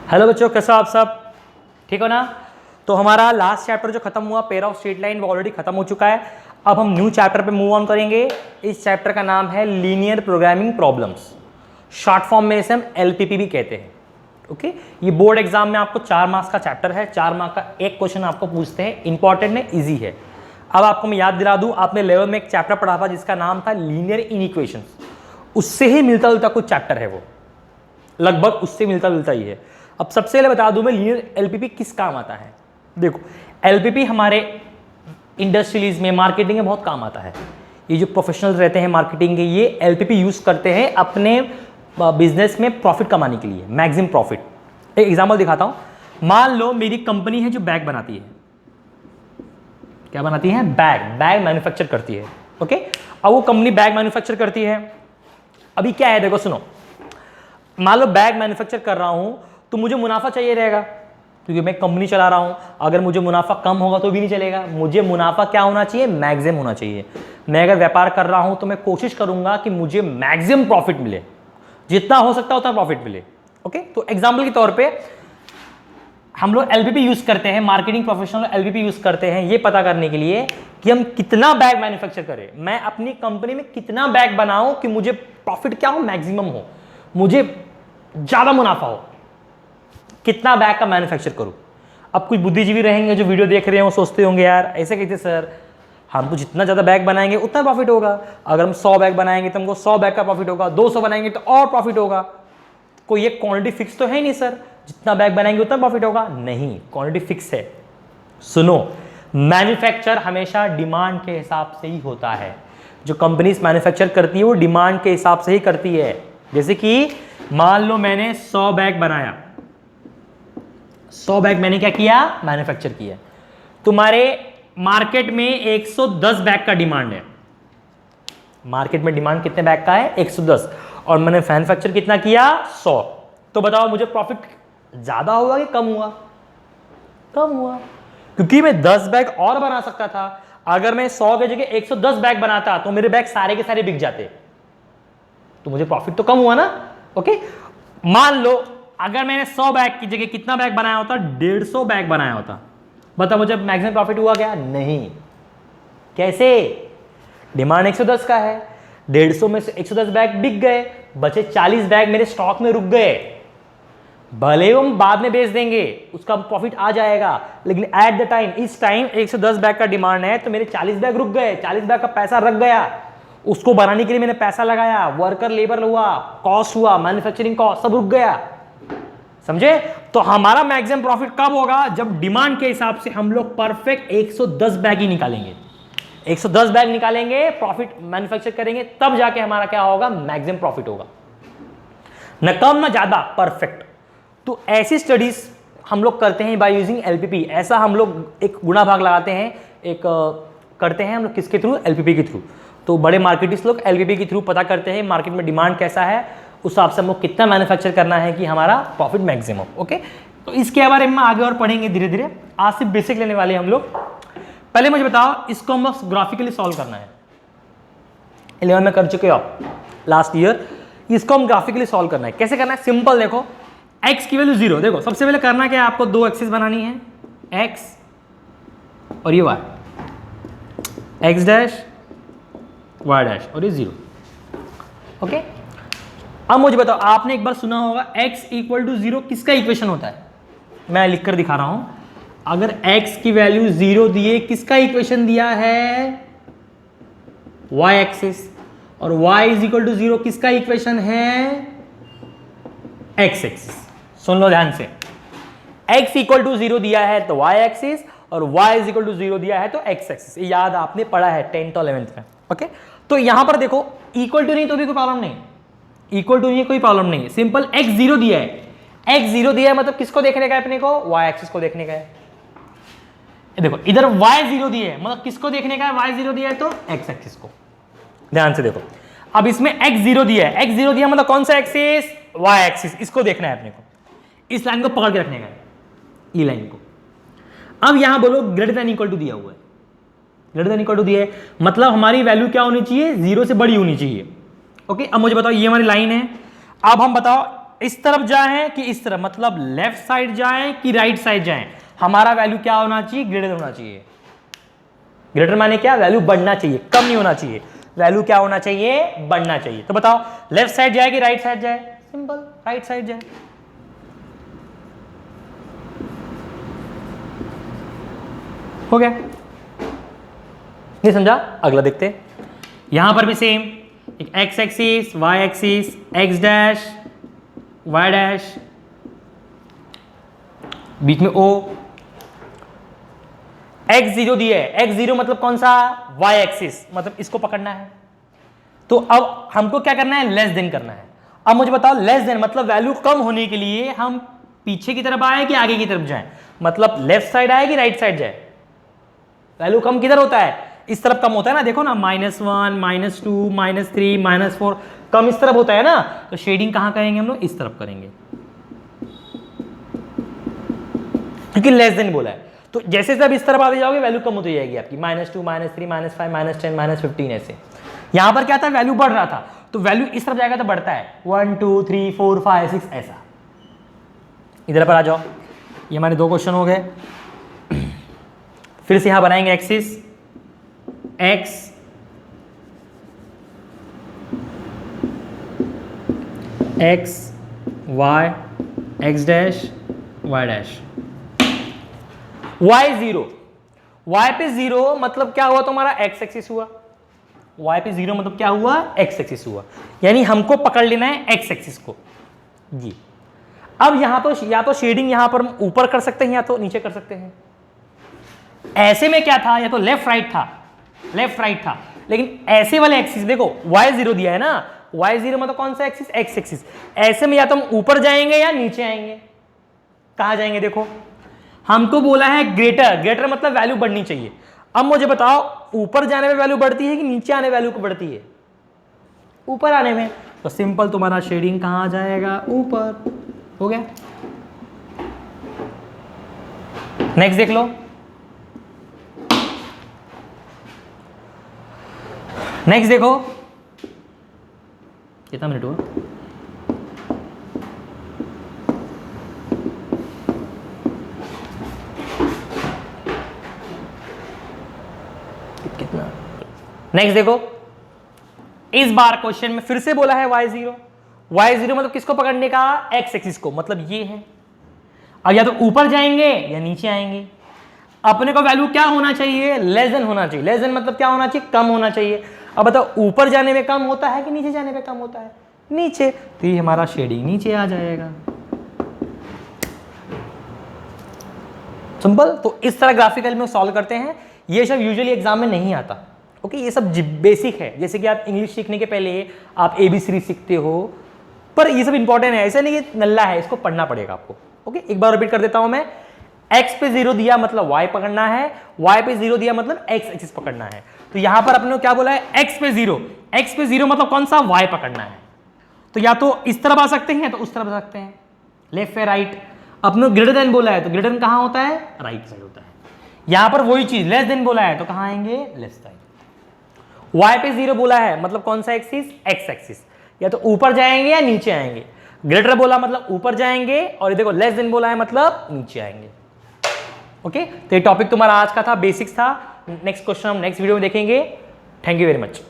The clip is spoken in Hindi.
हेलो बच्चों, कैसे हो आप सब? ठीक हो ना? तो हमारा लास्ट चैप्टर जो खत्म हुआ पेयर ऑफ स्ट्रेट लाइन वो ऑलरेडी खत्म हो चुका है। अब हम न्यू चैप्टर पे मूव ऑन करेंगे। इस चैप्टर का नाम है linear programming problems, short form में इसे हम एलपीपी भी कहते हैं। ओके, ये बोर्ड एग्जाम में आपको 4 मार्क्स का चैप्टर है। 4 मार्क का एक क्वेश्चन आपको पूछते हैं, इंपॉर्टेंट है, ईजी है। अब आपको मैं याद दिला दूं, आपने लेवल में एक चैप्टर पढ़ा था जिसका नाम था लीनियर इनइक्वेशंस। उससे ही मिलता जुलता कुछ चैप्टर है, वो लगभग उससे मिलता जुलता ही है। अब सबसे पहले बता दूं मैं लीनियर एलपीपी किस काम आता है। देखो, एलपीपी हमारे इंडस्ट्रीज में, मार्केटिंग में बहुत काम आता है। ये जो प्रोफेशनल्स रहते हैं मार्केटिंग के, ये एलपीपी यूज करते हैं अपने बिजनेस में प्रॉफिट कमाने के लिए, मैक्सिमम प्रॉफिट। एक एग्जांपल दिखाता हूं। मान लो मेरी कंपनी है जो बैग बनाती है। क्या बनाती है? बैग मैन्युफैक्चर करती है। ओके, अब वो कंपनी बैग मैन्युफैक्चर करती है। अभी क्या है, देखो सुनो, मान लो बैग मैन्युफैक्चर कर रहा हूं तो मुझे मुनाफा चाहिए रहेगा, क्योंकि मैं कंपनी चला रहा हूं। अगर मुझे मुनाफा कम होगा तो भी नहीं चलेगा, मुझे मुनाफा क्या होना चाहिए? मैक्सिमम होना चाहिए। मैं अगर व्यापार कर रहा हूं तो मैं कोशिश करूंगा कि मुझे मैक्सिमम प्रॉफिट मिले, जितना हो सकता है उतना प्रॉफिट मिले। ओके, तो एग्जाम्पल के तौर पर हम लोग एलपीपी यूज करते हैं, मार्केटिंग प्रोफेशनल एलपीपी यूज करते हैं ये पता करने के लिए कि हम कितना बैग मैन्युफैक्चर करें, मैं अपनी कंपनी में कितना बैग बनाऊं कि मुझे प्रॉफिट क्या हो? मैक्सिमम हो, मुझे ज्यादा मुनाफा हो। कितना बैग का मैन्युफैक्चर करूं? अब कुछ बुद्धिजीवी रहेंगे जो वीडियो देख रहे हैं, वो सोचते होंगे यार ऐसे कहते सर, हम तो जितना ज्यादा बैग बनाएंगे उतना प्रॉफिट होगा। अगर हम 100 बैग बनाएंगे तो हमको 100 बैग का प्रॉफिट होगा, 200 बनाएंगे तो और प्रॉफिट होगा। कोई एक क्वांटिटी फिक्स तो है नहीं सर, जितना बैग बनाएंगे उतना प्रॉफिट होगा। नहीं, क्वांटिटी फिक्स है। सुनो, मैन्युफैक्चर हमेशा डिमांड के हिसाब से ही होता है। जो कंपनीज मैन्युफैक्चर करती है वो डिमांड के हिसाब से ही करती है। जैसे कि मान लो मैंने 100 बैग बनाया, 100 बैग मैंने क्या किया? मैन्युफैक्चर किया। तुम्हारे मार्केट में 110 बैग का डिमांड है। मार्केट में डिमांड कितने बैग का है? 110, और मैंने मैन्युफैक्चर कितना किया? 100। तो बताओ मुझे प्रॉफिट ज्यादा हुआ कि कम हुआ? कम हुआ, क्योंकि मैं 10 बैग और बना सकता था। अगर मैं 100 की जगह 110 बैग बनाता तो मेरे बैग सारे के सारे बिक जाते, तो मुझे प्रॉफिट तो कम हुआ ना। ओके, मान लो अगर मैंने 100 बैग की जगह कितना बैग बनाया होता? 150 बैग बनाया होता। बताओ मुझे मैक्सिमम प्रॉफिट हुआ क्या? नहीं। कैसे? डिमांड 110 का है, 150 में से 110 बैग बिक गए, बचे 40 बैग मेरे स्टॉक में रुक गए। भले हम बाद में बेच देंगे, उसका प्रॉफिट आ जाएगा, लेकिन एट द टाइम, इस टाइम 110 बैग का डिमांड है तो मेरे 40 बैग रुक गए, 40 बैग का पैसा रख गया। उसको बनाने के लिए मैंने पैसा लगाया, वर्कर लेबर हुआ, कॉस्ट हुआ, मैन्युफैक्चरिंग कॉस्ट सब रुक गया। समझे? तो हमारा मैक्सिमम प्रॉफिट कब होगा? जब डिमांड के हिसाब से हम लोग परफेक्ट 110 बैग ही निकालेंगे। 110 बैग निकालेंगे, प्रॉफिट मैन्युफैक्चर करेंगे, तब जाके हमारा क्या होगा? मैक्सिमम प्रॉफिट होगा, न कम न ज्यादा, परफेक्ट। तो ऐसी स्टडीज हम लोग करते हैं बाय यूजिंग एलपीपी। ऐसा हम लोग एक गुणा भाग लगाते हैं, एक करते हैं हम लोग किसके थ्रू? एलपीपी के थ्रू। तो बड़े मार्केटिस्ट लोग एलपीपी के थ्रू पता करते हैं मार्केट में डिमांड कैसा है, उस हिसाब से हमको कितना मैन्युफैक्चर करना है कि हमारा प्रॉफिट मैक्सिमम। ओके, तो इसके बारे में आगे और पढ़ेंगे धीरे धीरे। आज सिर्फ बेसिक लेने वाले हम लोग। पहले मुझे बताओ, इसको हम ग्राफिकली सॉल्व करना है। 11 में कर चुके हो आप लास्ट ईयर। इसको हम ग्राफिकली सॉल्व करना है। कैसे करना है? सिंपल, देखो x की वैल्यू 0। देखो सबसे पहले करना क्या है, आपको 2 एक्सिस बनानी है, x और ये y, x dash y dash और ये 0। ओके, अब मुझे बताओ, आपने एक बार सुना होगा x इक्वल टू 0 किसका इक्वेशन होता है? मैं लिखकर दिखा रहा हूं। अगर x की वैल्यू 0 दिए, किसका इक्वेशन दिया है? y axis. और y इज इक्वल टू 0 किसका इक्वेशन है? x axis. सुन लो ध्यान से, x इक्वल टू 0 दिया है तो y एक्सिस, और y इज इक्वल टू 0 दिया है तो x एक्सिस। ये याद आपने पढ़ा है 10th और 11th में। ओके, तो यहां पर देखो इक्वल टू नहीं तो भी कोई प्रॉब्लम नहीं, इक्वल टू नहीं कोई प्रॉब्लम नहीं है। सिंपल x 0 दिया है, x 0 दिया है मतलब किसको देखने का है अपने को? y एक्सिस को देखने का है। देखो इधर y 0 दिया है मतलब किसको देखने का है? y 0 दिया है तो x एक्सिस को। ध्यान से देखो, अब इसमें x 0 दिया है, x 0 दिया मतलब कौन सा एक्सिस? y axis. इसको देखना है अपने को, इस लाइन को पकड़ के रखने का है, ई लाइन को। अब यहां बोलो ग्रेटर देन इक्वल टू दिया हुआ है, ग्रेटर देन इक्वल टू दिया है मतलब हमारी वैल्यू क्या होनी चाहिए? 0 से बड़ी होनी चाहिए। ओके, अब मुझे बताओ, ये हमारी लाइन है। अब हम बताओ इस तरफ जाएं कि इस तरफ, मतलब लेफ्ट साइड जाएं कि राइट साइड जाएं, हमारा वैल्यू क्या होना चाहिए, ग्रेटर होना चाहिए। ग्रेटर माने क्या, वैल्यू बढ़ना चाहिए, कम नहीं होना चाहिए, वैल्यू क्या होना चाहिए, बढ़ना चाहिए। तो बताओ लेफ्ट साइड जाए कि राइट साइड जाए, सिंपल राइट साइड जाए। हो गया, नहीं समझा, अगला देखते हैं। यहां पर भी सेम, एक x axis, y axis, x dash, Y dash, बीच में ओ, x0 दिया है, x0 मतलब कौन सा, y एक्सिस, मतलब इसको पकड़ना है। तो अब हमको क्या करना है, लेस देन करना है। अब मुझे बताओ लेस देन मतलब वैल्यू कम होने के लिए हम पीछे की तरफ आए कि आगे की तरफ जाएं, मतलब लेफ्ट साइड आए कि राइट साइड जाए। वैल्यू कम किधर होता है, इस तरफ कम होता है ना, देखो ना -1, -2, -3, -4, कम इस तरफ होता है ना। तो शेडिंग कहां करेंगे हम लोग, इस तरफ करेंगे, क्योंकि लेस देन बोला है। तो जैसे जब इस तरफ आते जाओगे वैल्यू कम होती जाएगी आपकी, -2, -3, -5, -10, -15 ऐसे। यहां पर क्या था, वैल्यू बढ़ रहा था, तो वैल्यू इस तरफ जाएगा तो बढ़ता है, 1 2 3 4 5 6 ऐसा। इधर पर आ जाओ, ये हमारे 2 क्वेश्चन हो गए। फिर से यहां बनाएंगे axis, X X Y, X dash, Y dash, y0, y पे 0 मतलब क्या हुआ, तुम्हारा x एक्सिस हुआ। y पे 0 मतलब क्या हुआ, x एक्सिस हुआ, यानी हमको पकड़ लेना है x एक्सिस को जी। अब यहां तो या तो शेडिंग यहां पर ऊपर कर सकते हैं या तो नीचे कर सकते हैं। ऐसे में क्या था, या तो लेफ्ट राइट था, लेफ्ट राइट था, लेकिन ऐसे वाले एक्सिस देखो y0 दिया है ना, y0 मतलब कौन सा एक्सिस, x एक्सिस। ऐसे में या तो हम ऊपर जाएंगे या नीचे आएंगे। कहां जाएंगे, देखो हमको बोला है ग्रेटर, ग्रेटर मतलब वैल्यू बढ़नी चाहिए। अब मुझे बताओ ऊपर जाने में वैल्यू बढ़ती है कि नीचे आने वैल्यू को बढ़ती है, ऊपर आने में। तो सिंपल तुम्हारा शेडिंग कहां जाएगा, ऊपर। हो गया, नेक्स्ट देख लो, नेक्स्ट देखो, कितना मिनट हुआ, कितना, नेक्स्ट देखो। इस बार क्वेश्चन में फिर से बोला है y0, y0 मतलब किसको पकड़ने का, x एक्सिस को, मतलब ये है। अब या तो ऊपर जाएंगे या नीचे आएंगे। अपने को वैल्यू क्या होना चाहिए, लेस देन होना चाहिए। लेस देन मतलब क्या होना चाहिए, कम होना चाहिए। अब बताओ ऊपर जाने में कम होता है कि नीचे जाने में कम होता है, नीचे, तो ये हमारा शेडिंग नीचे आ जाएगा, सिंपल। तो इस तरह ग्राफिकल में सॉल्व करते हैं। ये सब यूजुअली एग्जाम में नहीं आता, ओके। ये सब बेसिक है, जैसे कि आप इंग्लिश सीखने के पहले आप ABCD सीखते हो, पर ये सब इंपॉर्टेंट है, ऐसा नहीं कि नल्ला है, इसको पढ़ना पड़ेगा आपको, ओके। एक बार रिपीट कर देता हूं मैं, x पे 0 दिया मतलब y पकड़ना है, y पे 0 दिया मतलब x एक्सिस पकड़ना है। तो यहां पर अपने को क्या बोला है, x पे 0, x पे 0 मतलब कौन सा, y पकड़ना है। तो या तो इस तरफ आ सकते हैं या तो उस तरफ आ सकते हैं, लेफ्ट या राइट। अपने ग्रेटर देन बोला है तो ग्रेटर देन कहां होता है, राइट साइड होता है। यहां पर वही चीज लेस देन बोला है तो कहां आएंगे, लेफ्ट साइड। y पे 0 बोला है मतलब कौन सा एक्सिस, x एक्सिस, या तो ऊपर जाएंगे या नीचे आएंगे। ग्रेटर बोला मतलब ऊपर जाएंगे, और ये देखो लेस देन बोला है मतलब नीचे आएंगे, ओके। तो ये टॉपिक तुम्हारा आज का था, बेसिक्स था। नेक्स्ट क्वेश्चन हम नेक्स्ट वीडियो में देखेंगे। Thank you very much.